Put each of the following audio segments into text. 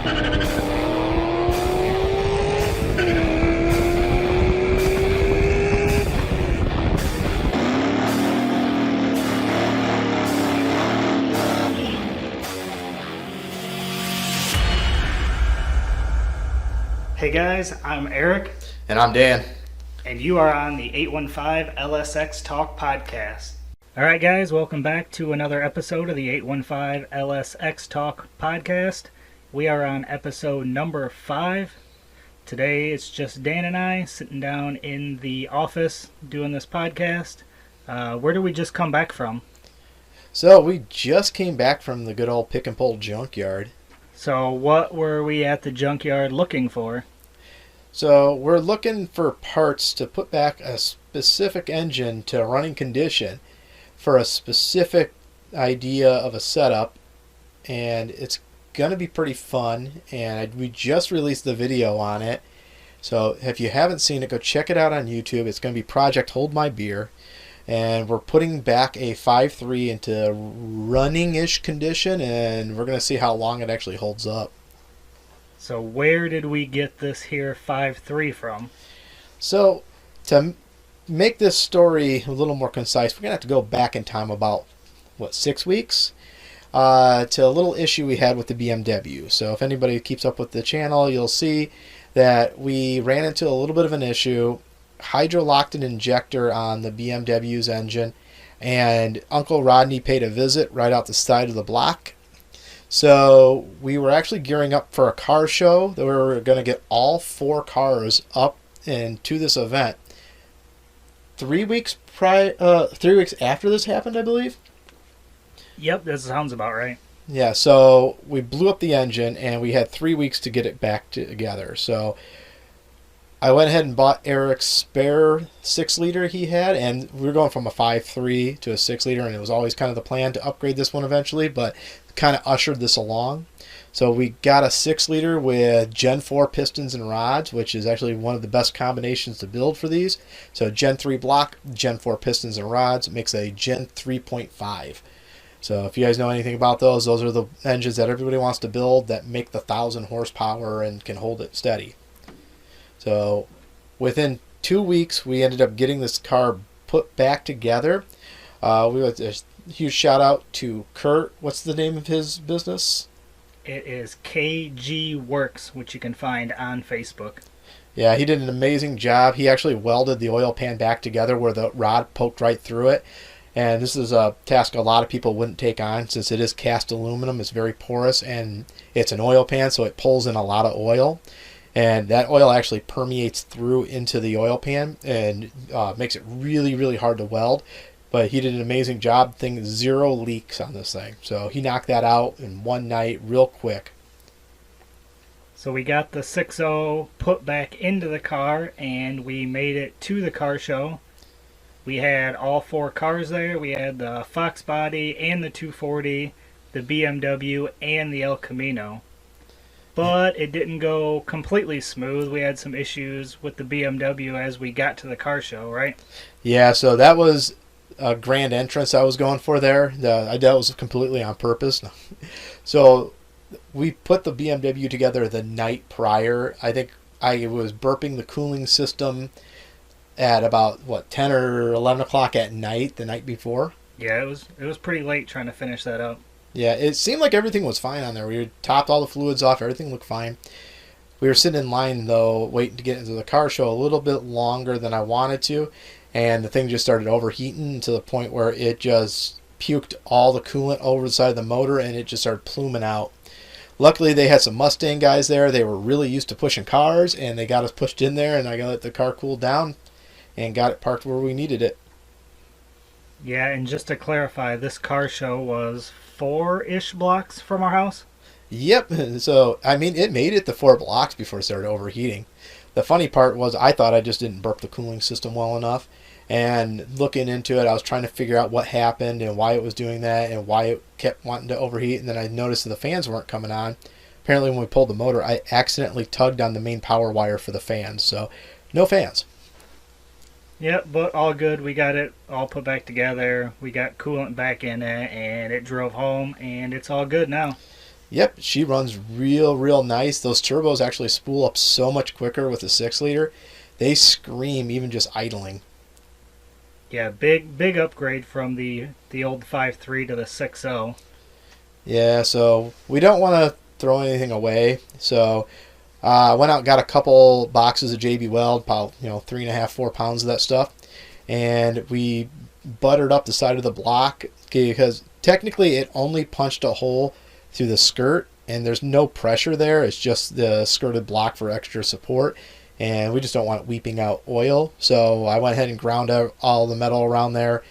Hey guys, I'm Eric. And I'm Dan. And you are on the 815 LSx Talk podcast. Alright guys, welcome back to another episode of the 815 LSx Talk podcast. We are on episode number 5. Today it's just Dan and I sitting down in the office doing this podcast. Where did we just come back from? So we just came back from the good old pick and pull junkyard. So what were we at the junkyard looking for? So we're looking for parts to put back a specific engine to running condition for a specific idea of a setup, and it's going to be pretty fun, and we just released the video on it. So if you haven't seen it, go check it out on YouTube. It's going to be Project Hold My Beer, and we're putting back a 5.3 into running-ish condition, and we're going to see how long it actually holds up. So where did we get this here 5.3 from? So to make this story a little more concise, we're going to have to go back in time about, 6 weeks? To a little issue we had with the BMW. So if anybody keeps up with the channel, you'll see that we ran into a little bit of an issue. Hydro-locked an injector on the BMW's engine, and Uncle Rodney paid a visit right out the side of the block. So we were actually gearing up for a car show that we were going to get all 4 cars up into this event. 3 weeks 3 weeks after this happened, I believe. Yep, that sounds about right. Yeah, so we blew up the engine, and we had 3 weeks to get it back together. So I went ahead and bought Eric's spare 6-liter he had, and we were going from a 5.3 to a 6-liter, and it was always kind of the plan to upgrade this one eventually, but kind of ushered this along. So we got a 6-liter with Gen 4 pistons and rods, which is actually one of the best combinations to build for these. So Gen 3 block, Gen 4 pistons and rods, it makes a Gen 3.5. So if you guys know anything about those are the engines that everybody wants to build that make the 1,000 horsepower and can hold it steady. So within 2 weeks, we ended up getting this car put back together. We had a huge shout out to Kurt. What's the name of his business? It is KG Works, which you can find on Facebook. Yeah, he did an amazing job. He actually welded the oil pan back together where the rod poked right through it. And this is a task a lot of people wouldn't take on since it is cast aluminum. It's very porous, and it's an oil pan, so it pulls in a lot of oil. And that oil actually permeates through into the oil pan and makes it really, really hard to weld. But he did an amazing job. Thing 0 leaks on this thing. So he knocked that out in one night real quick. So we got the 6.0 put back into the car, and we made it to the car show. We had all 4 cars there. We had the Fox Body and the 240, the BMW, and the El Camino. But it didn't go completely smooth. We had some issues with the BMW as we got to the car show, right? Yeah, so that was a grand entrance I was going for there. That was completely on purpose. So we put the BMW together the night prior. I think I was burping the cooling system at about 10 or 11 o'clock at night the night before. Yeah, it was pretty late trying to finish that up. Yeah, it seemed like everything was fine on there. We had topped all the fluids off. Everything looked fine. We were sitting in line, though, waiting to get into the car show a little bit longer than I wanted to, and the thing just started overheating to the point where it just puked all the coolant over the side of the motor, and it just started pluming out. Luckily, they had some Mustang guys there. They were really used to pushing cars, and they got us pushed in there, and I got to let the car cool down and got it parked where we needed it. Yeah, and just to clarify, this car show was 4-ish blocks from our house? Yep. So, I mean, it made it to 4 blocks before it started overheating. The funny part was I thought I just didn't burp the cooling system well enough. And looking into it, I was trying to figure out what happened and why it was doing that and why it kept wanting to overheat. And then I noticed that the fans weren't coming on. Apparently, when we pulled the motor, I accidentally tugged on the main power wire for the fans. So, no fans. Yep, but all good. We got it all put back together. We got coolant back in it, and it drove home, and it's all good now. Yep, she runs real nice. Those turbos actually spool up so much quicker with the 6 liter. They scream even just idling. Yeah, big upgrade from the old 5.3 to the 6.0. Yeah, so we don't want to throw anything away. So I went out and got a couple boxes of JB Weld, about 3.5, 4 pounds of that stuff, and we buttered up the side of the block because technically it only punched a hole through the skirt, and there's no pressure there. It's just the skirted block for extra support, and we just don't want it weeping out oil. So I went ahead and ground out all the metal around there,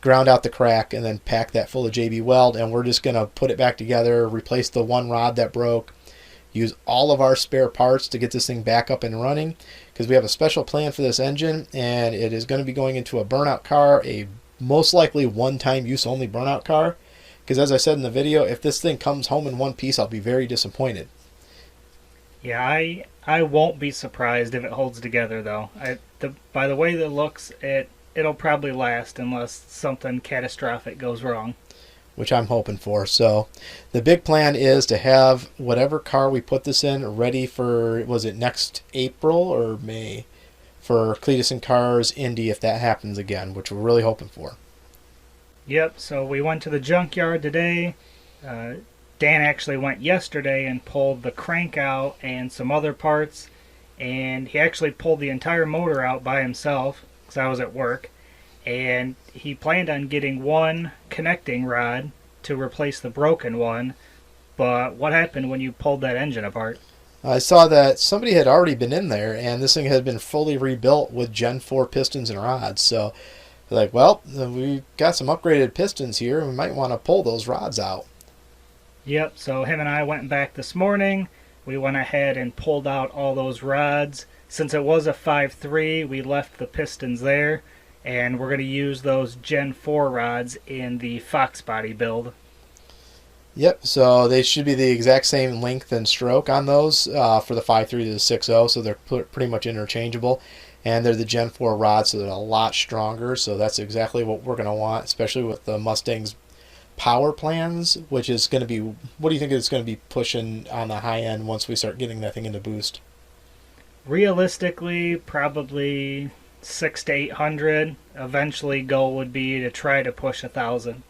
ground out the crack, and then pack that full of JB Weld, and we're just going to put it back together, replace the one rod that broke, use all of our spare parts to get this thing back up and running, because we have a special plan for this engine, and it is going to be going into a burnout car, a most likely one-time use only burnout car, because as I said in the video, if this thing comes home in one piece, I'll be very disappointed. Yeah, I won't be surprised if it holds together though. By the way that it looks, it'll probably last unless something catastrophic goes wrong. Which I'm hoping for. So the big plan is to have whatever car we put this in ready for, was it next April or May, for Cletus and Cars Indy if that happens again, which we're really hoping for. Yep, so we went to the junkyard today. Dan actually went yesterday and pulled the crank out and some other parts, and he actually pulled the entire motor out by himself because I was at work, and he planned on getting one connecting rod to replace the broken one. But what happened when you pulled that engine apart? I saw that somebody had already been in there, and this thing had been fully rebuilt with Gen 4 pistons and rods. So they're like, well, we've got some upgraded pistons here, and we might want to pull those rods out. Yep, so him and I went back this morning. We went ahead and pulled out all those rods. Since it was a 5.3, we left the pistons there, and we're going to use those Gen 4 rods in the Fox body build. Yep, so they should be the exact same length and stroke on those for the 5.3 to the 6.0, so they're pretty much interchangeable. And they're the Gen 4 rods, so they're a lot stronger, so that's exactly what we're going to want, especially with the Mustang's power plans, which is going to be, what do you think it's going to be pushing on the high end once we start getting that thing into boost? Realistically, probably 600 to 800. Eventually, goal would be to try to push 1,000.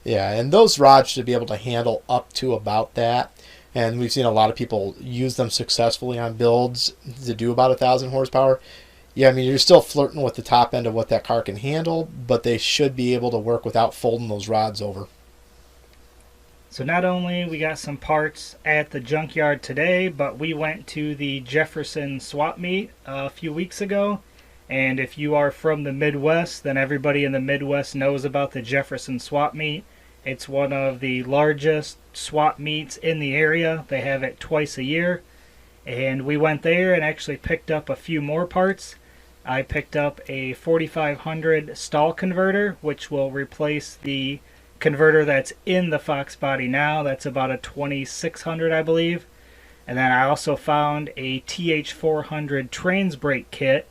Yeah, and those rods should be able to handle up to about that. And we've seen a lot of people use them successfully on builds to do about 1,000 horsepower. Yeah, I mean, you're still flirting with the top end of what that car can handle, but they should be able to work without folding those rods over. So not only we got some parts at the junkyard today, but we went to the Jefferson swap meet a few weeks ago. And if you are from the Midwest, then everybody in the Midwest knows about the Jefferson swap meet. It's one of the largest swap meets in the area. They have it twice a year. And we went there and actually picked up a few more parts. I picked up a 4500 stall converter, which will replace the converter that's in the Fox body now. That's about a 2600, I believe. And then I also found a TH400 trans brake kit.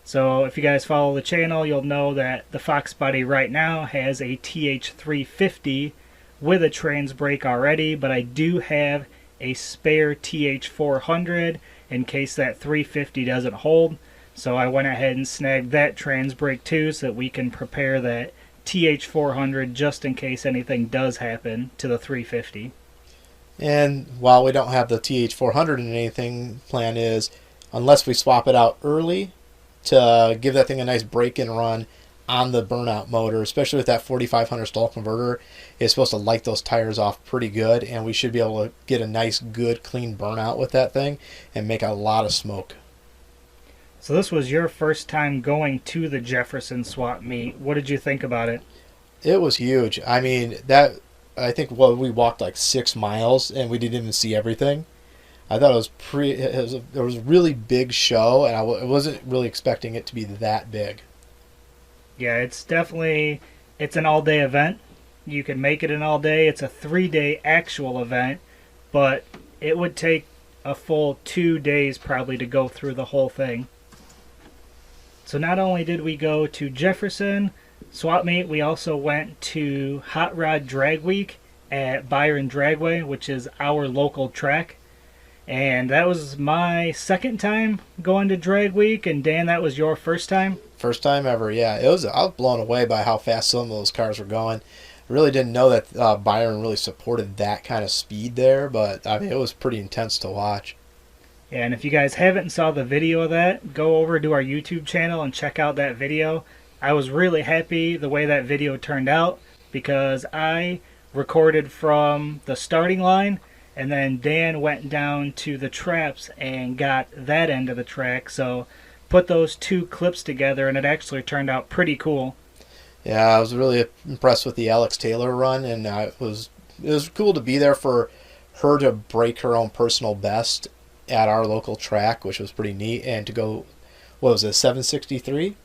So if you guys follow the channel, you'll know that the Fox body right now has a TH350 with a trans brake already, but I do have a spare TH400 in case that 350 doesn't hold. So I went ahead and snagged that trans brake too, so that we can prepare that TH400 just in case anything does happen to the 350. And while we don't have the TH400 in anything, plan is, unless we swap it out early to give that thing a nice break-in run on the burnout motor, especially with that 4500 stall converter, it's supposed to light those tires off pretty good, and we should be able to get a nice, good, clean burnout with that thing and make a lot of smoke. So this was your first time going to the Jefferson swap meet. What did you think about it? It was huge. I mean, I think we walked like 6 miles and we didn't even see everything. I thought it was a really big show, and I wasn't really expecting it to be that big. Yeah, it's an all-day event. You can make it an all-day. It's a 3-day actual event, but it would take a full 2 days probably to go through the whole thing. So not only did we go to Jefferson swap meet, we also went to Hot Rod Drag Week at Byron Dragway, which is our local track. And that was my second time going to Drag Week, and Dan, that was your first time? First time ever, yeah. It was. I was blown away by how fast some of those cars were going. I really didn't know that Byron really supported that kind of speed there, but I mean, it was pretty intense to watch. Yeah, and if you guys haven't saw the video of that, go over to our YouTube channel and check out that video. I was really happy the way that video turned out because I recorded from the starting line, and then Dan went down to the traps and got that end of the track. So put those two clips together, and it actually turned out pretty cool. Yeah, I was really impressed with the Alex Taylor run, and it was cool to be there for her to break her own personal best at our local track, which was pretty neat, and to go, what was it, 763?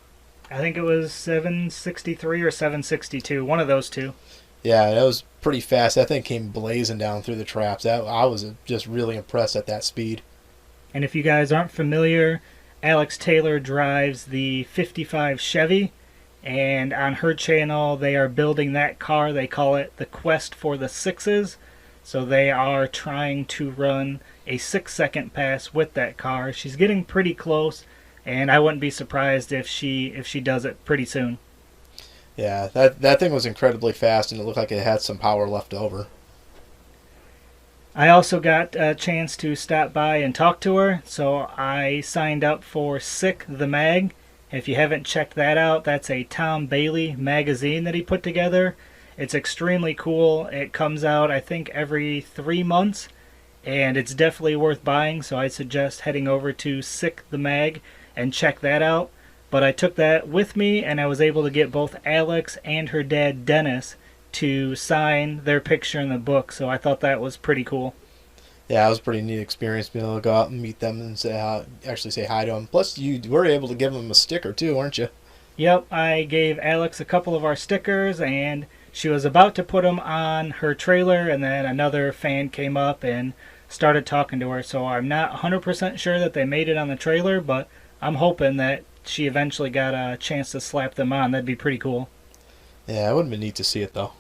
I think it was 763 or 762, one of those two. Yeah, that was pretty fast. That thing came blazing down through the traps. I was just really impressed at that speed. And if you guys aren't familiar, Alex Taylor drives the 55 Chevy, and on her channel they are building that car. They call it the Quest for the Sixes. So they are trying to run a 6-second pass with that car. She's getting pretty close, and I wouldn't be surprised if she does it pretty soon. Yeah, that thing was incredibly fast, and it looked like it had some power left over. I also got a chance to stop by and talk to her, so I signed up for Sick the Mag. If you haven't checked that out, that's a Tom Bailey magazine that he put together. It's extremely cool. It comes out, I think, every 3 months, and it's definitely worth buying, so I suggest heading over to Sick the Mag and check that out. But I took that with me, and I was able to get both Alex and her dad, Dennis, to sign their picture in the book, so I thought that was pretty cool. Yeah, it was a pretty neat experience being able to go out and meet them and actually say hi to them. Plus, you were able to give them a sticker too, weren't you? Yep, I gave Alex a couple of our stickers, and she was about to put them on her trailer, and then another fan came up and started talking to her. So I'm not 100% sure that they made it on the trailer, but I'm hoping that she eventually got a chance to slap them on. That'd be pretty cool. Yeah, it would have been neat to see it though.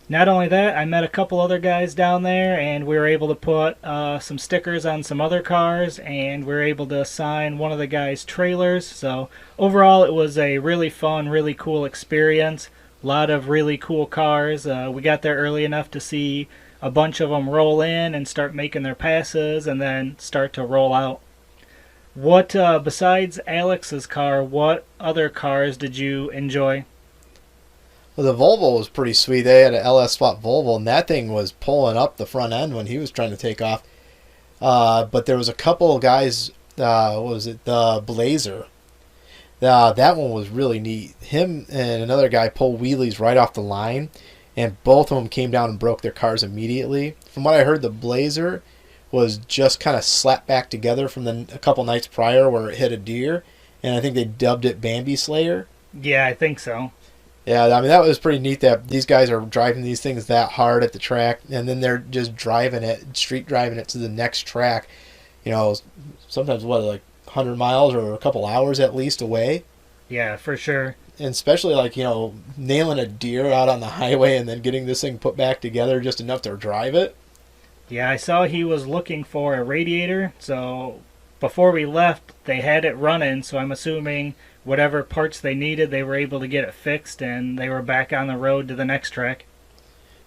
Not only that, I met a couple other guys down there, and we were able to put some stickers on some other cars, and we were able to sign one of the guys' trailers. So overall, it was a really fun, really cool experience. A lot of really cool cars. We got there early enough to see a bunch of them roll in and start making their passes and then start to roll out. What, besides Alex's car, what other cars did you enjoy? Well, the Volvo was pretty sweet. They had an LSx Swap Volvo, and that thing was pulling up the front end when he was trying to take off. But there was a couple of guys, what was it, the Blazer. That one was really neat. Him and another guy pulled wheelies right off the line, and both of them came down and broke their cars immediately. From what I heard, the Blazer was just kind of slapped back together from a couple nights prior where it hit a deer, and I think they dubbed it Bambi Slayer. Yeah, I think so. Yeah, I mean, that was pretty neat that these guys are driving these things that hard at the track, and then they're just driving it, street driving it to the next track. You know, sometimes, like 100 miles or a couple hours at least away. Yeah, for sure. And especially, nailing a deer out on the highway and then getting this thing put back together just enough to drive it. Yeah, I saw he was looking for a radiator, so before we left, they had it running, so I'm assuming whatever parts they needed, they were able to get it fixed, and they were back on the road to the next track.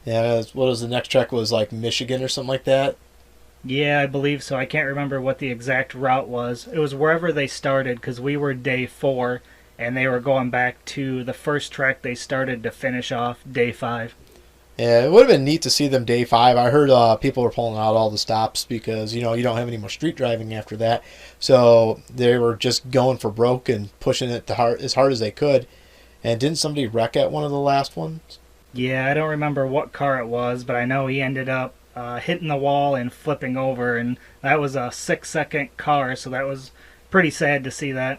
Yeah, what was the next track? Was like Michigan or something like that? Yeah, I believe so. I can't remember what the exact route was. It was wherever they started, because we were day 4, and they were going back to the first track they started to finish off day 5. Yeah, it would have been neat to see them day 5. I heard people were pulling out all the stops because, you don't have any more street driving after that. So they were just going for broke and pushing it as hard as they could. And didn't somebody wreck at one of the last ones? Yeah, I don't remember what car it was, but I know he ended up hitting the wall and flipping over, and that was a 6-second car, so that was pretty sad to see that.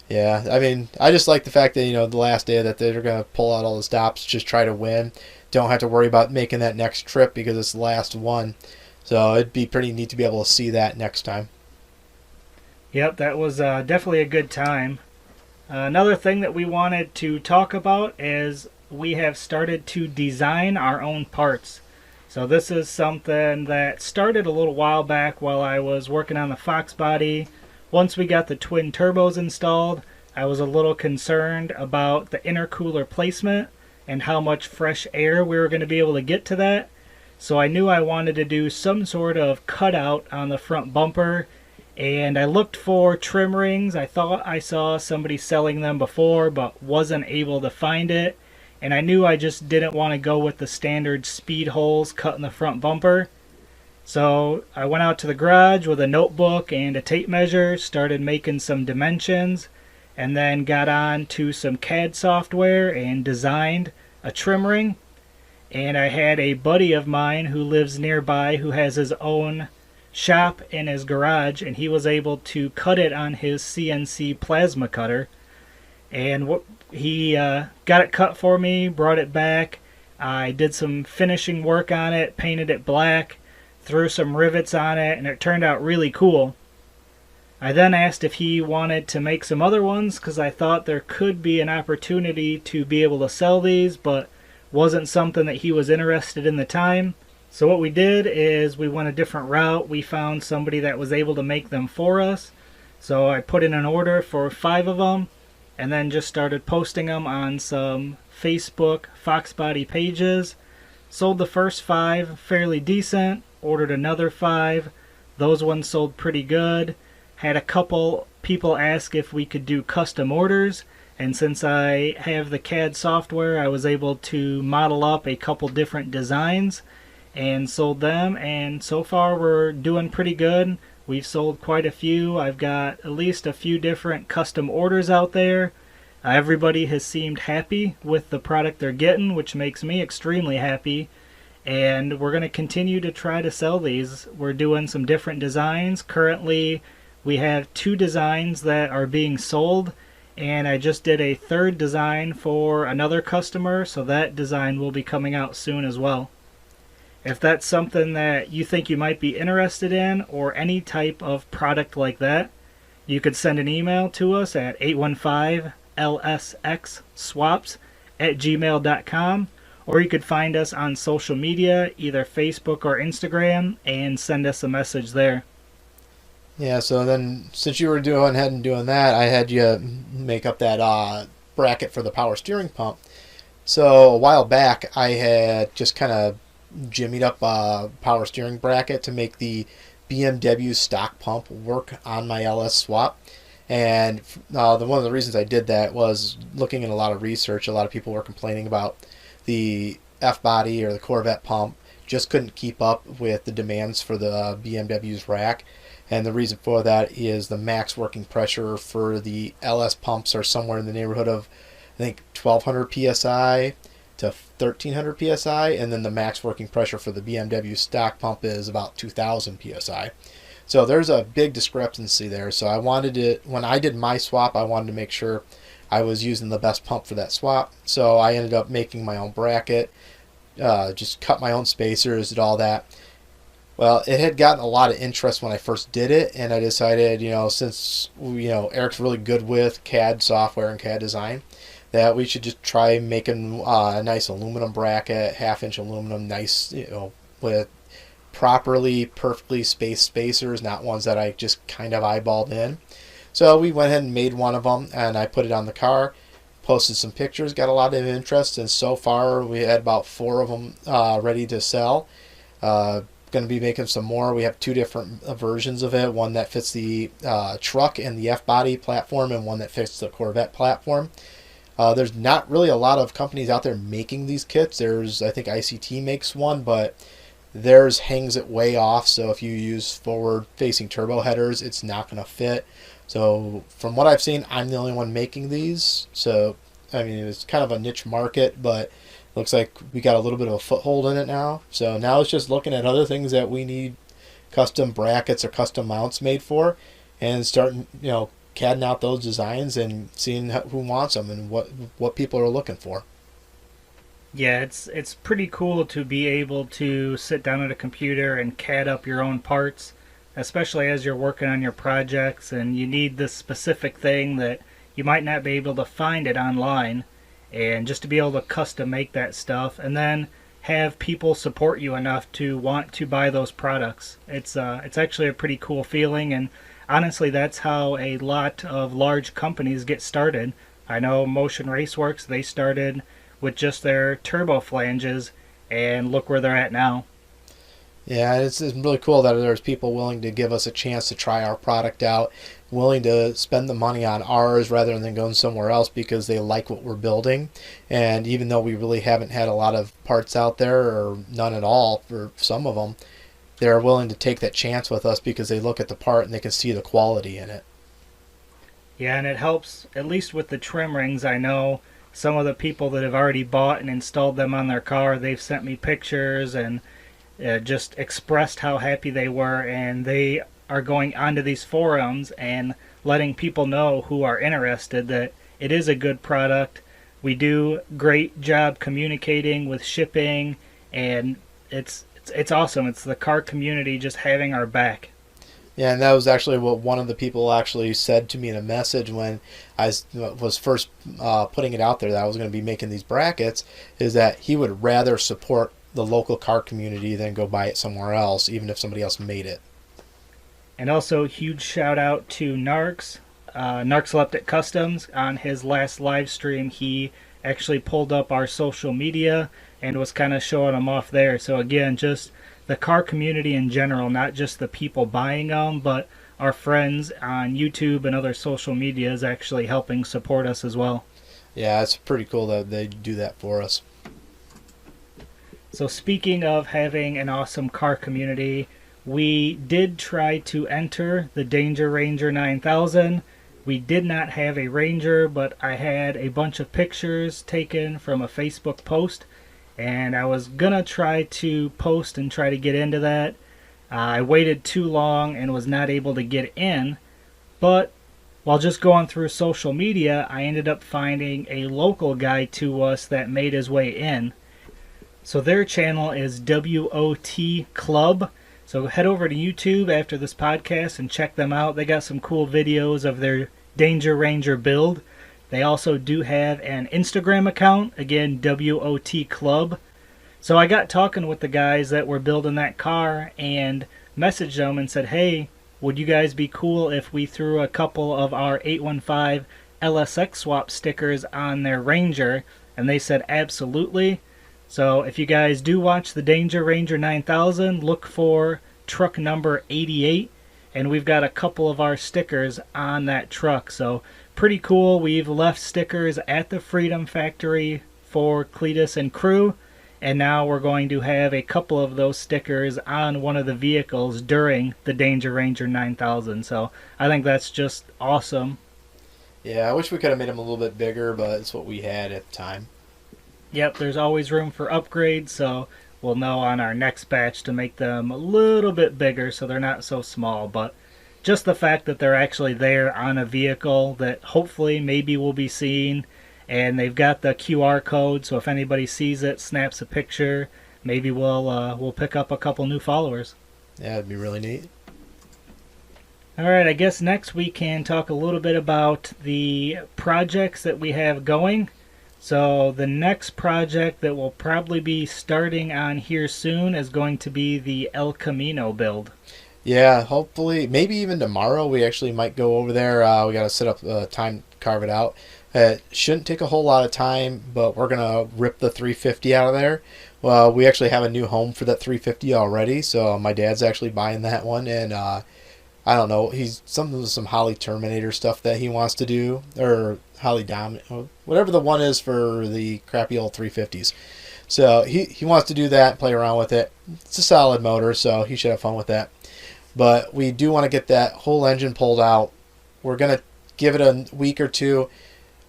Yeah, I mean, I just like the fact that, the last day that they're going to pull out all the stops, just try to win. Don't have to worry about making that next trip because it's the last one. So it'd be pretty neat to be able to see that next time. Yep, that was definitely a good time. Another thing that we wanted to talk about is we have started to design our own parts. So this is something that started a little while back while I was working on the Fox body. Once we got the twin turbos installed, I was a little concerned about the intercooler placement and how much fresh air we were going to be able to get to that. So I knew I wanted to do some sort of cutout on the front bumper, and I looked for trim rings. I thought I saw somebody selling them before but wasn't able to find it. And I knew I just didn't want to go with the standard speed holes cut in the front bumper. So I went out to the garage with a notebook and a tape measure, started making some dimensions, and then got on to some CAD software and designed a trim ring. And I had a buddy of mine who lives nearby who has his own shop in his garage, and he was able to cut it on his CNC plasma cutter. And he got it cut for me, brought it back. I did some finishing work on it, painted it black, threw some rivets on it, and it turned out really cool. I then asked if he wanted to make some other ones because I thought there could be an opportunity to be able to sell these, but wasn't something that he was interested in the time. So what we did is we went a different route. We found somebody that was able to make them for us. So I put in an order for 5 of them, and then just started posting them on some Facebook Fox Body pages. Sold the first 5 fairly decent, ordered another 5. Those ones sold pretty good. Had a couple people ask if we could do custom orders, and since I have the CAD software, I was able to model up a couple different designs and sold them, and so far we're doing pretty good. We've sold quite a few. I've got at least a few different custom orders out there. Everybody has seemed happy with the product they're getting, which makes me extremely happy. And we're going to continue to try to sell these. We're doing some different designs. Currently, we have 2 designs that are being sold, and I just did a 3rd design for another customer, so that design will be coming out soon as well. If that's something that you think you might be interested in, or any type of product like that, you could send an email to us at 815-LSx Swaps at gmail.com, or you could find us on social media, either Facebook or Instagram, and send us a message there. Yeah, so then since you were doing ahead and doing that, I had you make up that bracket for the power steering pump. So a while back, I had just kind of jimmied up a power steering bracket to make the BMW stock pump work on my LS swap. And one of the reasons I did that was looking at a lot of research. A lot of people were complaining about the F-body or the Corvette pump just couldn't keep up with the demands for the BMW's rack. And the reason for that is the max working pressure for the LS pumps are somewhere in the neighborhood of, I think, 1200 psi to 1300 psi, and then the max working pressure for the BMW stock pump is about 2000 psi. So there's a big discrepancy there. So I wanted to, when I did my swap, I wanted to make sure I was using the best pump for that swap. So I ended up making my own bracket, just cut my own spacers, did all that. Well, it had gotten a lot of interest when I first did it, and I decided, since Eric's really good with CAD software and CAD design, that we should just try making a nice aluminum bracket, 1/2-inch aluminum, nice, with perfectly spaced spacers, not ones that I just kind of eyeballed in. So we went ahead and made one of them, and I put it on the car, posted some pictures, got a lot of interest, and so far we had about 4 of them ready to sell. Going to be making some more. We have 2 different versions of it, one that fits the truck and the F-body platform, and one that fits the Corvette platform. There's not really a lot of companies out there making these kits. I think ICT makes one, but theirs hangs it way off, so if you use forward-facing turbo headers, it's not going to fit. So from what I've seen, I'm the only one making these. So, I mean, it's kind of a niche market, but looks like we got a little bit of a foothold in it now. So now it's just looking at other things that we need custom brackets or custom mounts made for, and starting, CADing out those designs and seeing who wants them and what people are looking for. Yeah, it's pretty cool to be able to sit down at a computer and CAD up your own parts, especially as you're working on your projects and you need this specific thing that you might not be able to find it online, and just to be able to custom make that stuff. And then have people support you enough to want to buy those products. It's actually a pretty cool feeling, and honestly, that's how a lot of large companies get started. I know Motion Raceworks, they started with just their turbo flanges, and look where they're at now. Yeah, it's really cool that there's people willing to give us a chance to try our product out, willing to spend the money on ours rather than going somewhere else because they like what we're building. And even though we really haven't had a lot of parts out there, or none at all for some of them, they're willing to take that chance with us because they look at the part and they can see the quality in it. Yeah, and it helps, at least with the trim rings. I know some of the people that have already bought and installed them on their car, they've sent me pictures and just expressed how happy they were, and they are going onto these forums and letting people know who are interested that it is a good product. We do great job communicating with shipping, and it's awesome. It's the car community just having our back. Yeah, and that was actually what one of the people actually said to me in a message when I was first putting it out there that I was going to be making these brackets, is that he would rather support the local car community than go buy it somewhere else, even if somebody else made it. And also, huge shout out to Narcoleptic Customs. On his last live stream, he actually pulled up our social media and was kind of showing them off there. So again, just the car community in general, not just the people buying them, but our friends on YouTube and other social media is actually helping support us as well. Yeah, it's pretty cool that they do that for us. So speaking of having an awesome car community, we did try to enter the Danger Ranger 9000. We did not have a Ranger, but I had a bunch of pictures taken from a Facebook post, and I was gonna try to post and try to get into that. I waited too long and was not able to get in, but while just going through social media, I ended up finding a local guy to us that made his way in. So their channel is WOT Club. So head over to YouTube after this podcast and check them out. They got some cool videos of their Danger Ranger build. They also do have an Instagram account, again, WOT Club. So I got talking with the guys that were building that car and messaged them and said, hey, would you guys be cool if we threw a couple of our 815 LSx Swaps stickers on their Ranger? And they said absolutely. So if you guys do watch the Danger Ranger 9000, look for truck number 88, and we've got a couple of our stickers on that truck. So pretty cool. We've left stickers at the Freedom Factory for Cletus and crew, and now we're going to have a couple of those stickers on one of the vehicles during the Danger Ranger 9000. So I think that's just awesome. Yeah, I wish we could have made them a little bit bigger, but it's what we had at the time. Yep, there's always room for upgrades, so we'll know on our next batch to make them a little bit bigger so they're not so small. But just the fact that they're actually there on a vehicle that hopefully maybe we'll be seeing, and they've got the QR code, so if anybody sees it, snaps a picture, maybe we'll pick up a couple new followers. Yeah, it'd be really neat. Alright, I guess next we can talk a little bit about the projects that we have going. So the next project that we'll probably be starting on here soon is going to be the El Camino build. Yeah, hopefully, maybe even tomorrow we actually might go over there. We got to set up time, carve it out. It shouldn't take a whole lot of time, but we're going to rip the 350 out of there. Well, we actually have a new home for that 350 already, so my dad's actually buying that one, and I don't know, he's some Holly Terminator stuff that he wants to do, or Holly Dominant, whatever the one is for the crappy old 350s. So he wants to do that, play around with it. It's a solid motor, so he should have fun with that. But we do want to get that whole engine pulled out. We're going to give it a week or two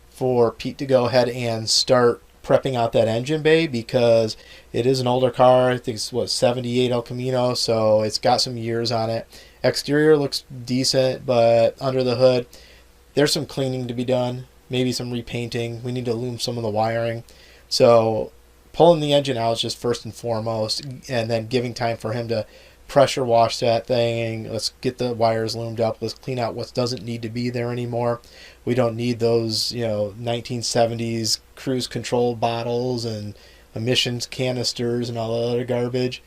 for Pete to go ahead and start prepping out that engine bay, because it is an older car. I think it's 78 El Camino, so it's got some years on it. Exterior looks decent, but under the hood there's some cleaning to be done, maybe some repainting. We need to loom some of the wiring. So pulling the engine out is just first and foremost, and then giving time for him to pressure wash that thing. Let's get the wires loomed up. Let's clean out what doesn't need to be there anymore. We don't need those 1970s cruise control bottles and emissions canisters and all the other garbage.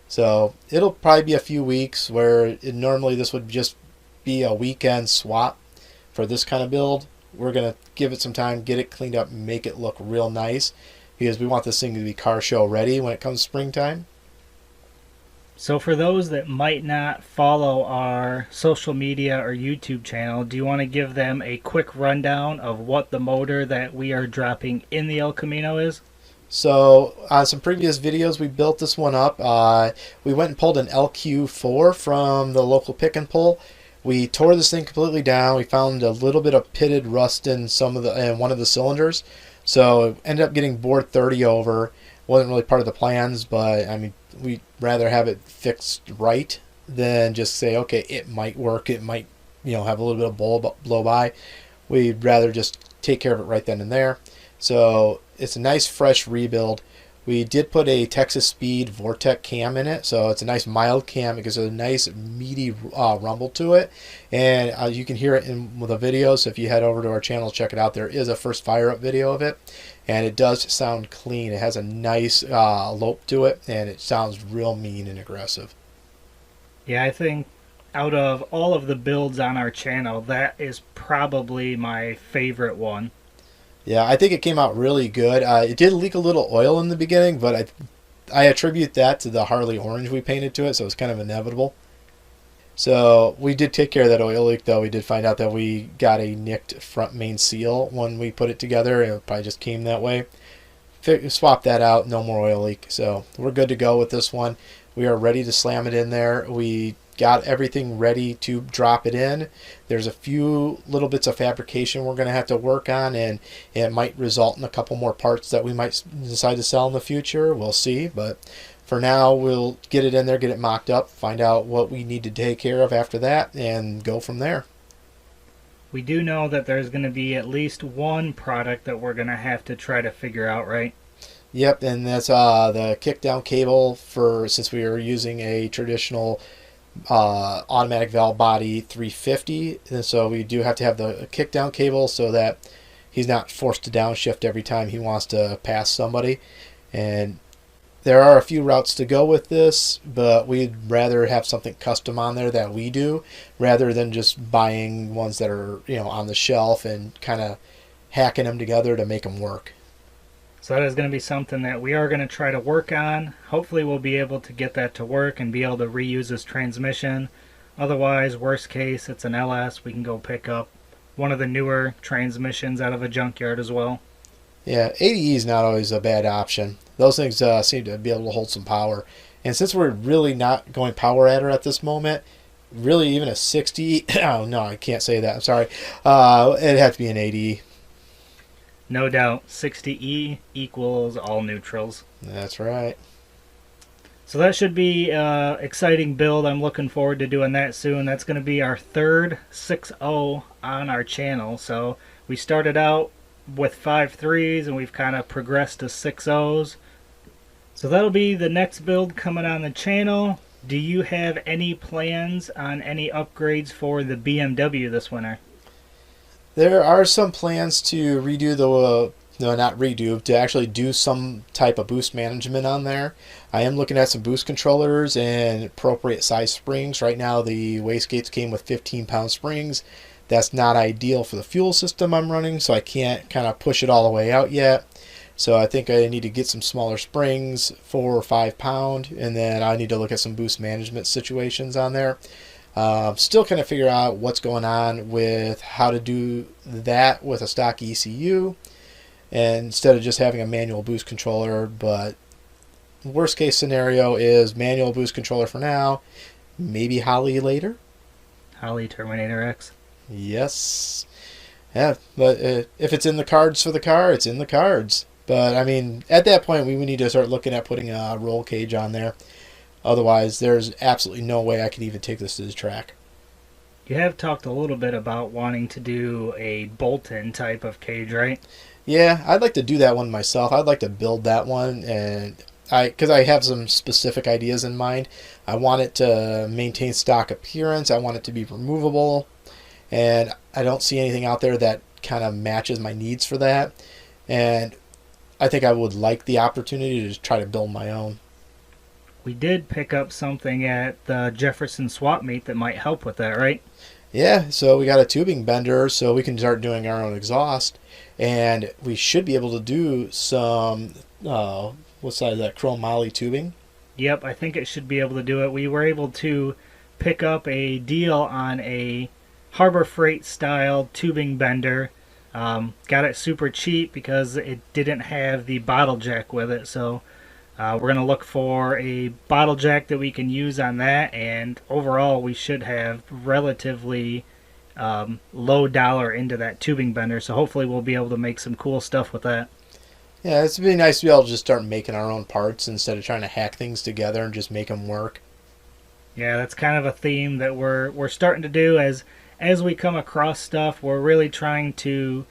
So it'll probably be a few weeks where normally this would just be a weekend swap for this kind of build. We're going to give it some time, get it cleaned up, make it look real nice, because we want this thing to be car show ready when it comes springtime. So for those that might not follow our social media or YouTube channel, do you want to give them a quick rundown of what the motor that we are dropping in the El Camino is? So on some previous videos, we built this one up. We went and pulled an LQ4 from the local pick and pull. We tore this thing completely down. We found a little bit of pitted rust in one of the cylinders. So it ended up getting bored 30 over. Wasn't really part of the plans, but I mean, we'd rather have it fixed right than just say, okay, it might work. It might, have a little bit of blow by. We'd rather just take care of it right then and there. So it's a nice fresh rebuild. We did put a Texas Speed Vortec cam in it, so it's a nice mild cam. It gives a nice meaty rumble to it, and you can hear it in the video. So if you head over to our channel, check it out. There is a first fire up video of it, and it does sound clean. It has a nice lope to it, and it sounds real mean and aggressive. Yeah, I think out of all of the builds on our channel, that is probably my favorite one. Yeah, I think it came out really good. It did leak a little oil in the beginning, but I attribute that to the Harley orange we painted to it, so it's kind of inevitable. So we did take care of that oil leak, though. We did find out that we got a nicked front main seal when we put it together. It probably just came that way. Swap that out, no more oil leak. So we're good to go with this one. We are ready to slam it in there. We got everything ready to drop it in. There's a few little bits of fabrication we're going to have to work on, and it might result in a couple more parts that we might decide to sell in the future. We'll see, but for now we'll get it in there, get it mocked up, find out what we need to take care of after that, and go from there. We do know that there's going to be at least one product that we're going to have to try to figure out, right? Yep, and that's the kickdown cable since we are using a traditional automatic valve body 350, and so we do have to have the kickdown cable so that he's not forced to downshift every time he wants to pass somebody. And there are a few routes to go with this, but we'd rather have something custom on there that we do rather than just buying ones that are on the shelf and kind of hacking them together to make them work. So that is going to be something that we are going to try to work on. Hopefully we'll be able to get that to work and be able to reuse this transmission. Otherwise, worst case, it's an LS. We can go pick up one of the newer transmissions out of a junkyard as well. Yeah, 80E is not always a bad option. Those things seem to be able to hold some power. And since we're really not going power adder at this moment, really even a 60, oh no, I can't say that, I'm sorry. It'd have to be an 80E. No doubt, 60E equals all neutrals. That's right. So that should be an exciting build. I'm looking forward to doing that soon. That's going to be our third 6.0 on our channel. So we started out with 5.3s and we've kind of progressed to 6.0s. So that'll be the next build coming on the channel. Do you have any plans on any upgrades for the BMW this winter? There are some plans to redo no, not redo, to actually do some type of boost management on there. I am looking at some boost controllers and appropriate size springs. Right now the wastegates came with 15-pound springs. That's not ideal for the fuel system I'm running, so I can't kind of push it all the way out yet. So I think I need to get some smaller springs, 4 or 5 pound, and then I need to look at some boost management situations on there. Still kind of figure out what's going on with how to do that with a stock ECU and instead of just having a manual boost controller. But worst case scenario is manual boost controller for now, maybe Holly later. Holly Terminator X. Yes. Yeah, but if it's in the cards for the car, it's in the cards. But I mean, at that point we would need to start looking at putting a roll cage on there. Otherwise, there's absolutely no way I could even take this to the track. You have talked a little bit about wanting to do a bolt-in type of cage, right? Yeah, I'd like to do that one myself. I'd like to build that one, and because I have some specific ideas in mind. I want it to maintain stock appearance. I want it to be removable, and I don't see anything out there that kind of matches my needs for that. And I think I would like the opportunity to try to build my own. We did pick up something at the Jefferson swap meet that might help with that, right? Yeah, so we got a tubing bender, so we can start doing our own exhaust, and we should be able to do some what size is that, chromoly tubing. Yep, I think it should be able to do it. We were able to pick up a deal on a Harbor Freight style tubing bender. Got it super cheap because it didn't have the bottle jack with it, so we're going to look for a bottle jack that we can use on that, and overall we should have relatively low dollar into that tubing bender, so hopefully we'll be able to make some cool stuff with that. Yeah, it's really nice to be able to just start making our own parts instead of trying to hack things together and just make them work. Yeah, that's kind of a theme that we're starting to do as we come across stuff. We're really trying to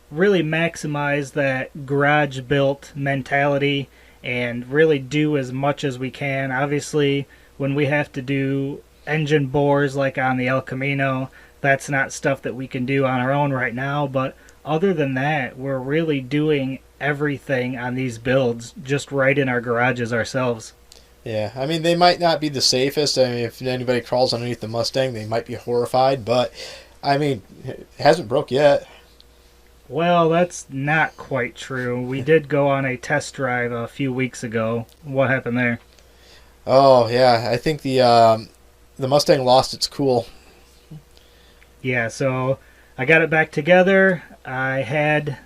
really maximize that garage built mentality and really do as much as we can. Obviously, when we have to do engine bores like on the El Camino, that's not stuff that we can do on our own right now, but other than that, we're really doing everything on these builds just right in our garages ourselves. Yeah, I mean, they might not be the safest. I mean, if anybody crawls underneath the Mustang, they might be horrified, but I mean, it hasn't broke yet. Well, that's not quite true. We did go on a test drive a few weeks ago. What happened there? Oh yeah, I think the Mustang lost its cool. Yeah, so I got it back together. I had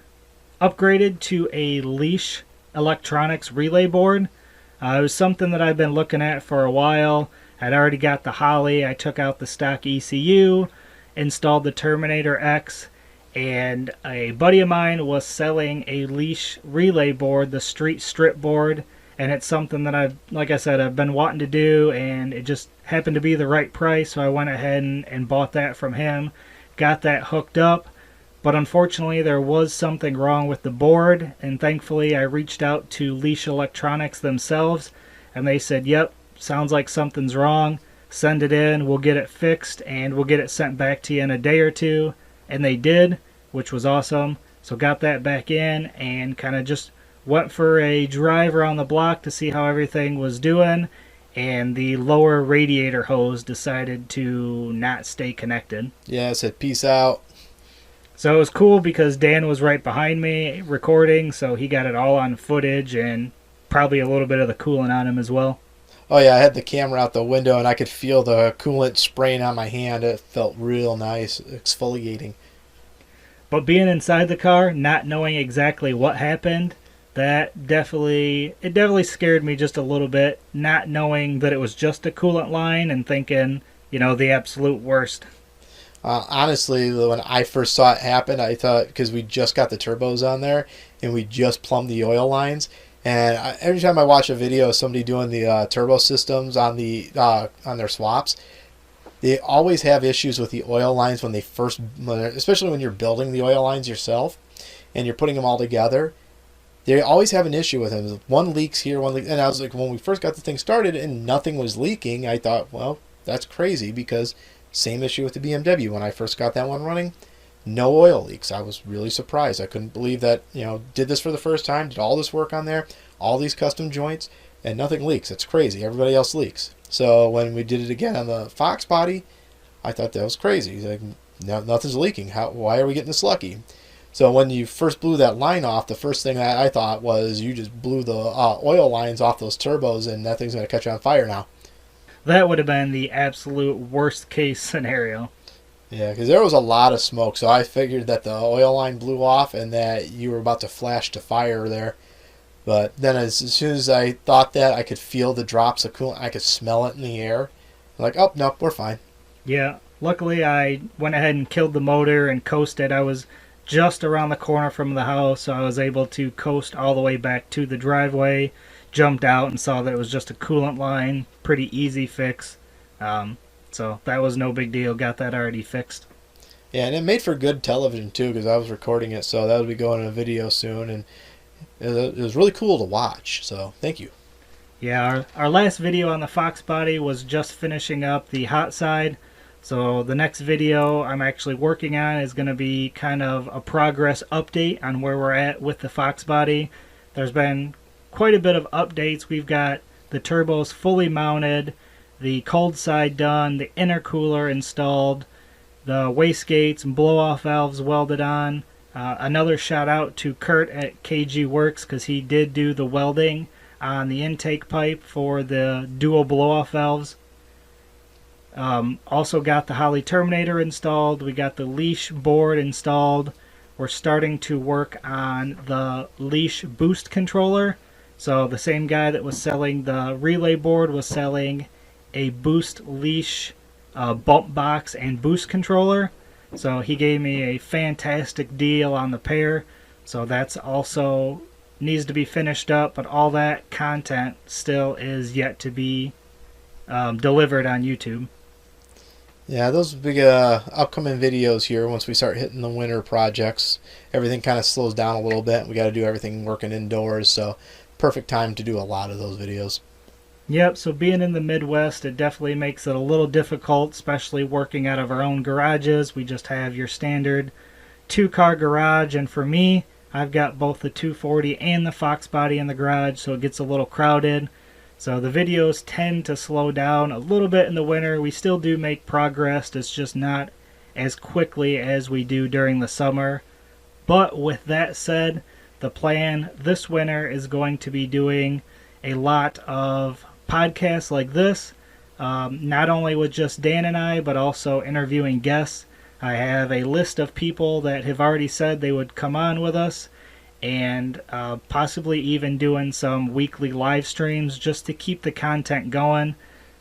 upgraded to a leash electronics relay board. It was something that I've been looking at for a while. I'd already got the Holly. I took out the stock ECU, installed the Terminator X, and a buddy of mine was selling a leash relay board, the street strip board, and it's something that like I said, I've been wanting to do, and it just happened to be the right price, so I went ahead and bought that from him, got that hooked up. But unfortunately, there was something wrong with the board, and thankfully I reached out to Leash Electronics themselves, and they said, yep, sounds like something's wrong, send it in, we'll get it fixed, and we'll get it sent back to you in a day or two. And they did, which was awesome. So got that back in, and kind of just went for a drive around the block to see how everything was doing, and the lower radiator hose decided to not stay connected. Yeah, it said peace out. So it was cool because Dan was right behind me recording, so he got it all on footage and probably a little bit of the coolant on him as well. Oh yeah, I had the camera out the window and I could feel the coolant spraying on my hand. It felt real nice, exfoliating. But being inside the car, not knowing exactly what happened, it definitely scared me just a little bit, not knowing that it was just a coolant line and thinking, the absolute worst. Honestly, when I first saw it happen, I thought, because we just got the turbos on there and we just plumbed the oil lines, and every time I watch a video of somebody doing the turbo systems on their swaps, they always have issues with the oil lines when especially when you're building the oil lines yourself and you're putting them all together. They always have an issue with them. One leaks here, one leaks, and I was like, when we first got the thing started and nothing was leaking, I thought, well, that's crazy, because same issue with the BMW. When I first got that one running, no oil leaks. I was really surprised. I couldn't believe that, did this for the first time, did all this work on there, all these custom joints, and nothing leaks. It's crazy. Everybody else leaks. So when we did it again on the Fox body, I thought that was crazy. Like, no, nothing's leaking. Why are we getting this lucky? So when you first blew that line off, the first thing that I thought was you just blew the oil lines off those turbos and that thing's going to catch on fire now. That would have been the absolute worst case scenario. Yeah, because there was a lot of smoke, so I figured that the oil line blew off and that you were about to flash to fire there. But then as soon as I thought that, I could feel the drops of coolant. I could smell it in the air. I'm like, oh, nope, we're fine. Yeah, luckily I went ahead and killed the motor and coasted. I was just around the corner from the house, so I was able to coast all the way back to the driveway, jumped out and saw that it was just a coolant line. Pretty easy fix. So that was no big deal. Got that already fixed. Yeah, and it made for good television too, because I was recording it, so that will be going in a video soon, and it was really cool to watch. So thank you. Yeah, our last video on the Fox body was just finishing up the hot side. So the next video I'm actually working on is going to be kind of a progress update on where we're at with the Fox body. there's been quite a bit of updates. We've got the turbos fully mounted, the cold side done, the intercooler installed, the wastegates and blow-off valves welded on. Another shout out to Kurt at KG Works because he did do the welding on the intake pipe for the dual blow-off valves. Also got the Holley Terminator installed. We got the leash board installed. We're starting to work on the leash boost controller. So the same guy that was selling the relay board was selling a boost leash bump box and boost controller. So he gave me a fantastic deal on the pair. So that's also needs to be finished up, but all that content still is yet to be delivered on YouTube. Yeah, those big upcoming videos here, once we start hitting the winter projects, everything kind of slows down a little bit. We got to do everything working indoors, so perfect time to do a lot of those videos. Yep, so being in the Midwest, it definitely makes it a little difficult, especially working out of our own garages. We just have your standard 2-car garage, and for me, I've got both the 240 and the Fox body in the garage, so it gets a little crowded. So the videos tend to slow down a little bit in the winter. We still do make progress, it's just not as quickly as we do during the summer. But with that said, the plan this winter is going to be doing a lot of podcasts like this, not only with just Dan and I, but also interviewing guests. I have a list of people that have already said they would come on with us, and possibly even doing some weekly live streams just to keep the content going.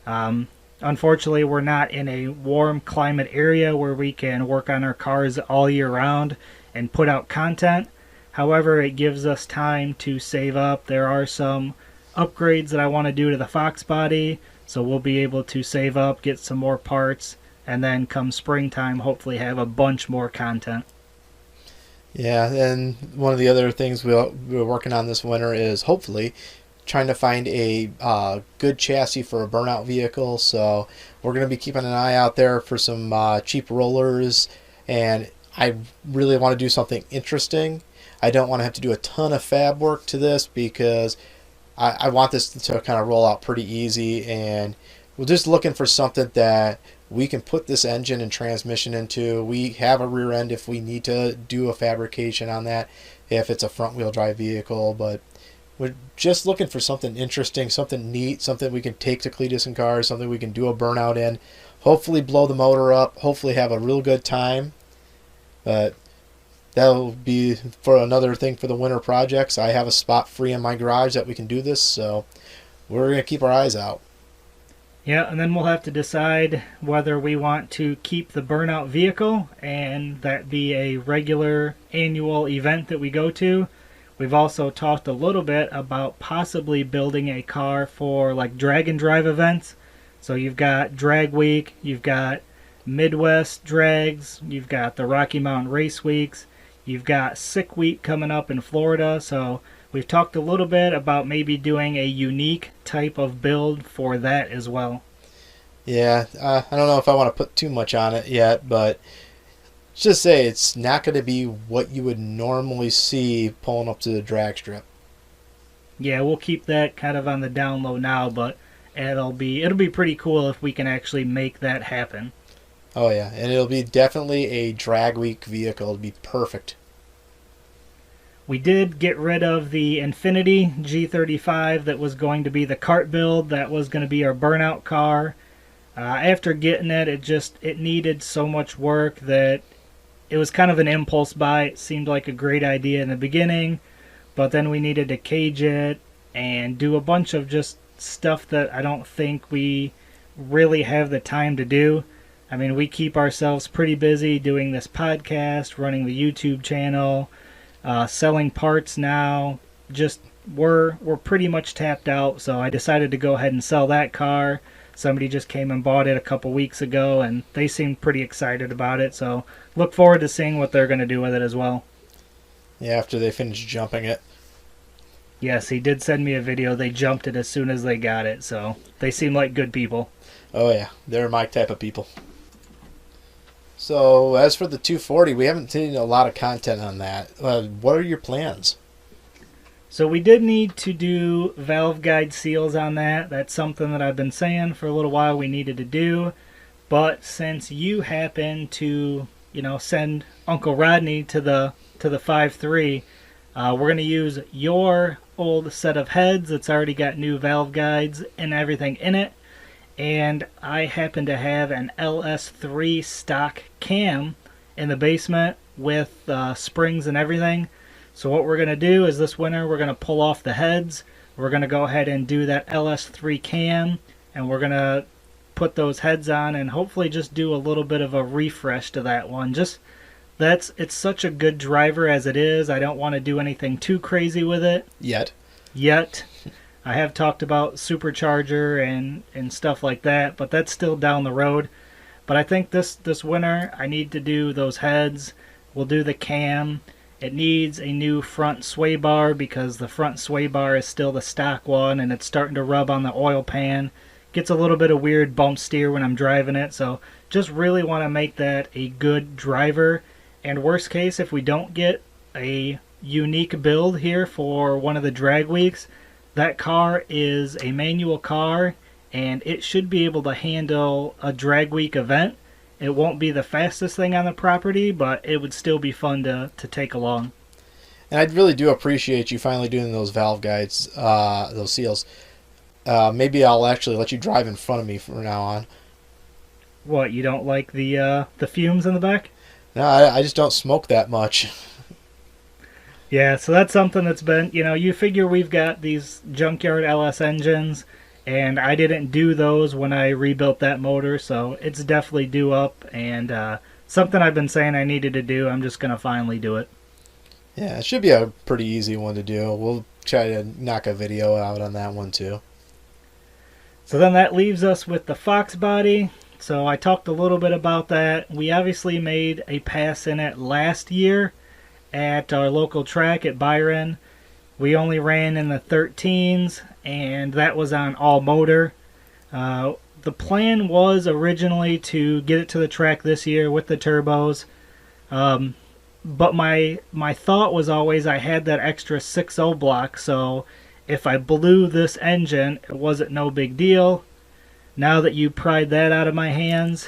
Unfortunately, we're not in a warm climate area where we can work on our cars all year round and put out content. However, it gives us time to save up. There are some upgrades that I want to do to the Fox body, so we'll be able to save up, get some more parts, and then come springtime hopefully have a bunch more content. Yeah, and one of the other things we're working on this winter is hopefully trying to find a good chassis for a burnout vehicle. So we're going to be keeping an eye out there for some cheap rollers, and I really want to do something interesting. I don't want to have to do a ton of fab work to this because I want this to kind of roll out pretty easy, and we're just looking for something that we can put this engine and transmission into. We have a rear end if we need to do a fabrication on that, if it's a front wheel drive vehicle, but we're just looking for something interesting, something neat, something we can take to Cletus and Cars, something we can do a burnout in, hopefully blow the motor up, hopefully have a real good time. But that'll be for another thing for the winter projects. I have a spot free in my garage that we can do this, so we're going to keep our eyes out. Yeah, and then we'll have to decide whether we want to keep the burnout vehicle and that be a regular annual event that we go to. We've also talked a little bit about possibly building a car for like drag and drive events. So you've got Drag Week, you've got Midwest Drags, you've got the Rocky Mountain Race Weeks, you've got Sick Week coming up in Florida. So we've talked a little bit about maybe doing a unique type of build for that as well. Yeah, I don't know if I want to put too much on it yet, but just say it's not going to be what you would normally see pulling up to the drag strip. Yeah, we'll keep that kind of on the down low now, but it'll be pretty cool if we can actually make that happen. Oh yeah, and it'll be definitely a drag week vehicle. It'll be perfect. We did get rid of the Infiniti G35 that was going to be the kart build. That was going to be our burnout car. After getting it, it needed so much work that it was kind of an impulse buy. It seemed like a great idea in the beginning, but then we needed to cage it and do a bunch of just stuff that I don't think we really have the time to do. I mean, we keep ourselves pretty busy doing this podcast, running the YouTube channel, selling parts now. Just we're pretty much tapped out, so I decided to go ahead and sell that car. Somebody just came and bought it a couple weeks ago, and they seemed pretty excited about it, so look forward to seeing what they're going to do with it as well. Yeah, after they finish jumping it. Yes, he did send me a video. They jumped it as soon as they got it, so they seem like good people. Oh yeah, they're my type of people. So as for the 240, we haven't seen a lot of content on that. What are your plans? So we did need to do valve guide seals on that. That's something that I've been saying for a little while we needed to do. But since you happen to, send Uncle Rodney to the 5.3, we're going to use your old set of heads that's already got new valve guides and everything in it. And I happen to have an LS3 stock cam in the basement with springs and everything. So what we're going to do is this winter we're going to pull off the heads. We're going to go ahead and do that LS3 cam, and we're going to put those heads on and hopefully just do a little bit of a refresh to that one. It's such a good driver as it is. I don't want to do anything too crazy with it yet. I have talked about supercharger and stuff like that, but that's still down the road. But I think this winter I need to do those heads. We'll do the cam. It needs a new front sway bar because the front sway bar is still the stock one and it's starting to rub on the oil pan. Gets a little bit of weird bump steer when I'm driving it, so just really want to make that a good driver. And worst case, if we don't get a unique build here for one of the drag weeks, that car is a manual car and it should be able to handle a drag week event. It won't be the fastest thing on the property, but it would still be fun to take along. And I really do appreciate you finally doing those valve guides, those seals. Maybe I'll actually let you drive in front of me from now on. What, you don't like the fumes in the back? No, I just don't smoke that much. Yeah, so that's something that's been, you figure we've got these junkyard LS engines, and I didn't do those when I rebuilt that motor, so it's definitely due up, and something I've been saying I needed to do. I'm just going to finally do it. Yeah, it should be a pretty easy one to do. We'll try to knock a video out on that one too. So then that leaves us with the Fox body. So I talked a little bit about that. We obviously made a pass in it last year at our local track at Byron. We only ran in the 13s, and that was on all motor. The plan was originally to get it to the track this year with the turbos, but my thought was always I had that extra 6.0 block, so if I blew this engine, it wasn't no big deal. Now that you pried that out of my hands,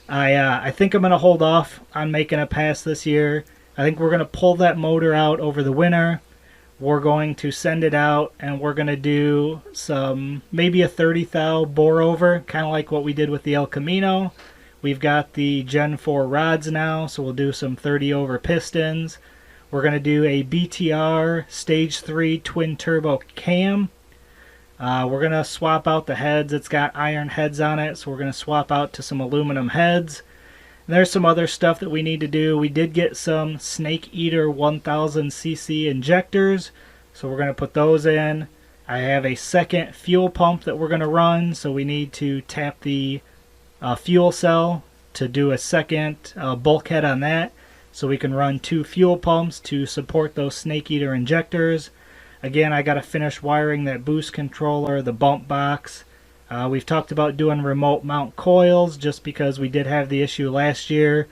I think I'm going to hold off on making a pass this year. I think we're going to pull that motor out over the winter. We're going to send it out, and we're going to do maybe a 30 thou bore over, kind of like what we did with the El Camino. We've got the Gen 4 rods now, so we'll do some 30 over pistons. We're going to do a BTR Stage 3 twin turbo cam. We're going to swap out the heads. It's got iron heads on it, so we're going to swap out to some aluminum heads. There's some other stuff that we need to do. We did get some Snake Eater 1000cc injectors, so we're going to put those in. I have a second fuel pump that we're going to run, so we need to tap the fuel cell to do a second bulkhead on that, so we can run 2 fuel pumps to support those Snake Eater injectors. Again, I got to finish wiring that boost controller, the bump box. We've talked about doing remote mount coils just because we did have the issue last year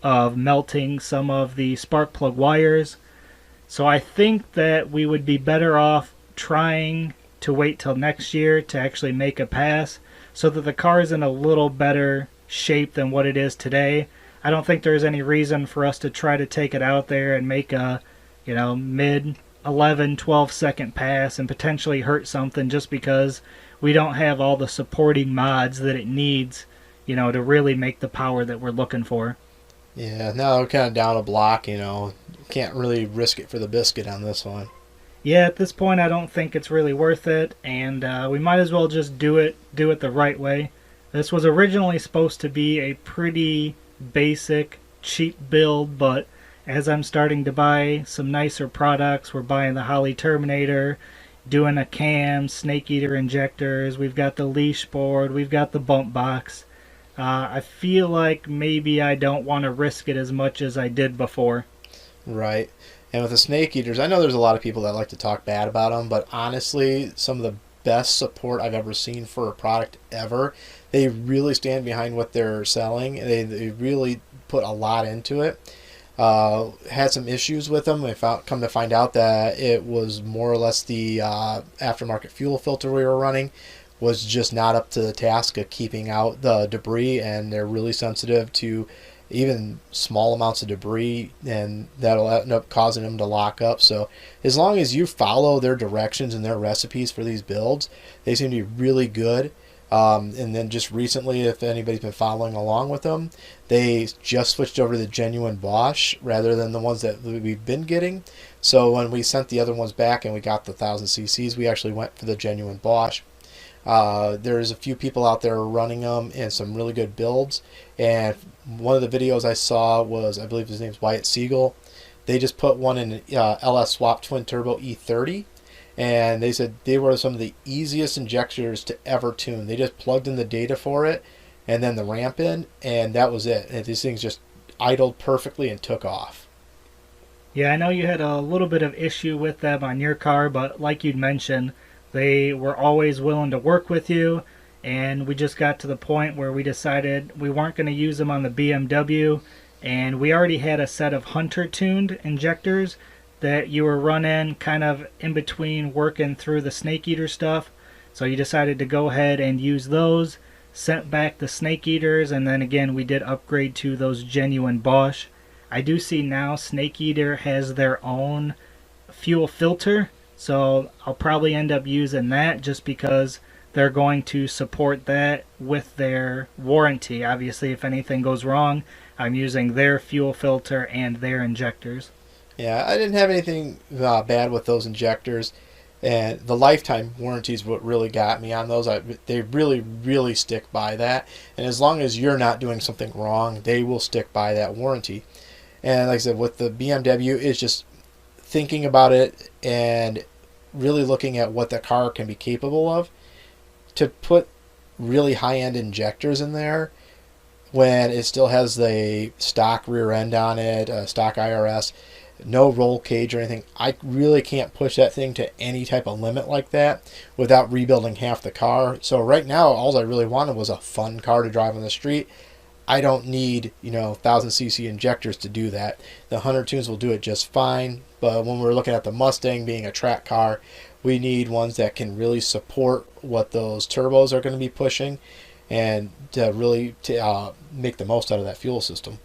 of melting some of the spark plug wires. So I think that we would be better off trying to wait till next year to actually make a pass so that the car is in a little better shape than what it is today. I don't think there's any reason for us to try to take it out there and make a, mid 11, 12 second pass and potentially hurt something just because we don't have all the supporting mods that it needs, to really make the power that we're looking for. Yeah, now we're kind of down a block, can't really risk it for the biscuit on this one. Yeah, at this point I don't think it's really worth it, and we might as well just do it the right way. This was originally supposed to be a pretty basic, cheap build, but as I'm starting to buy some nicer products, we're buying the Holly Terminator, doing a cam, Snake Eater injectors, we've got the leash board, we've got the bump box. I feel like maybe I don't want to risk it as much as I did before. Right. And with the Snake Eaters, I know there's a lot of people that like to talk bad about them, but honestly, some of the best support I've ever seen for a product ever. They really stand behind what they're selling. They really put a lot into it. Had some issues with them. Come to find out that it was more or less the aftermarket fuel filter we were running was just not up to the task of keeping out the debris, and they're really sensitive to even small amounts of debris, and that'll end up causing them to lock up. So as long as you follow their directions and their recipes for these builds, they seem to be really good. And then just recently, if anybody's been following along with them, they just switched over to the genuine Bosch rather than the ones that we've been getting. So when we sent the other ones back and we got the 1000 cc's, we actually went for the genuine Bosch. There's a few people out there running them in some really good builds, and one of the videos I saw was, I believe his name's Wyatt Siegel. They just put one in LSx Swaps twin turbo E30, and they said they were some of the easiest injectors to ever tune. They just plugged in the data for it and then the ramp in, and that was it. And these things just idled perfectly and took off. Yeah, I know you had a little bit of issue with them on your car, but like you'd mentioned, they were always willing to work with you, and we just got to the point where we decided we weren't going to use them on the BMW, and we already had a set of Hunter-tuned injectors that you were running kind of in between working through the Snake Eater stuff. So you decided to go ahead and use those, sent back the Snake Eaters, and then again we did upgrade to those genuine Bosch. I do see now Snake Eater has their own fuel filter, so I'll probably end up using that just because they're going to support that with their warranty. Obviously, if anything goes wrong, I'm using their fuel filter and their injectors. Yeah, I didn't have anything bad with those injectors, and the lifetime warranty is what really got me on those. They really, really stick by that, and as long as you're not doing something wrong, they will stick by that warranty. And like I said, with the BMW, it's just thinking about it and really looking at what the car can be capable of. To put really high-end injectors in there when it still has the stock rear end on it, stock IRS, no roll cage or anything, I really can't push that thing to any type of limit like that without rebuilding half the car. So right now, all I really wanted was a fun car to drive on the street. I don't need, 1000cc injectors to do that. The Hunter tunes will do it just fine, but when we're looking at the Mustang being a track car, we need ones that can really support what those turbos are going to be pushing and to really make the most out of that fuel system.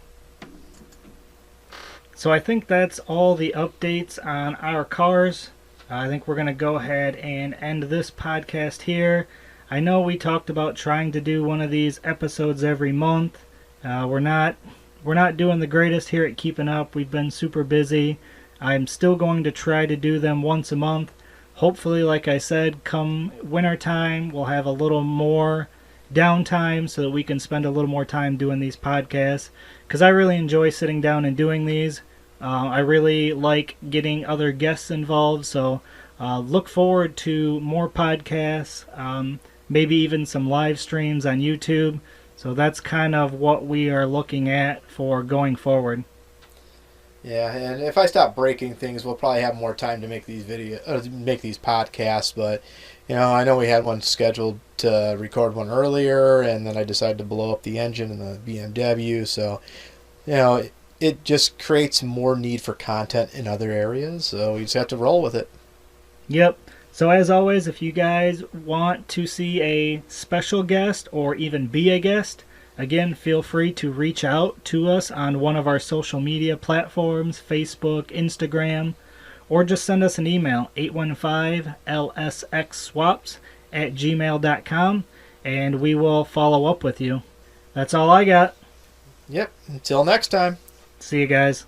So I think that's all the updates on our cars. I think we're going to go ahead and end this podcast here. I know we talked about trying to do one of these episodes every month. We're not doing the greatest here at keeping up. We've been super busy. I'm still going to try to do them once a month. Hopefully, like I said, come winter time, we'll have a little more downtime so that we can spend a little more time doing these podcasts, because I really enjoy sitting down and doing these. I really like getting other guests involved, so look forward to more podcasts, maybe even some live streams on YouTube. So that's kind of what we are looking at for going forward. Yeah, and if I stop breaking things, we'll probably have more time to make these make these podcasts. But I know we had one scheduled to record one earlier, and then I decided to blow up the engine in the BMW. So, it just creates more need for content in other areas. So we just have to roll with it. Yep. So as always, if you guys want to see a special guest or even be a guest, again, feel free to reach out to us on one of our social media platforms, Facebook, Instagram, or just send us an email, 815-LSx-Swaps@gmail.com, and we will follow up with you. That's all I got. Yep. Until next time. See you guys.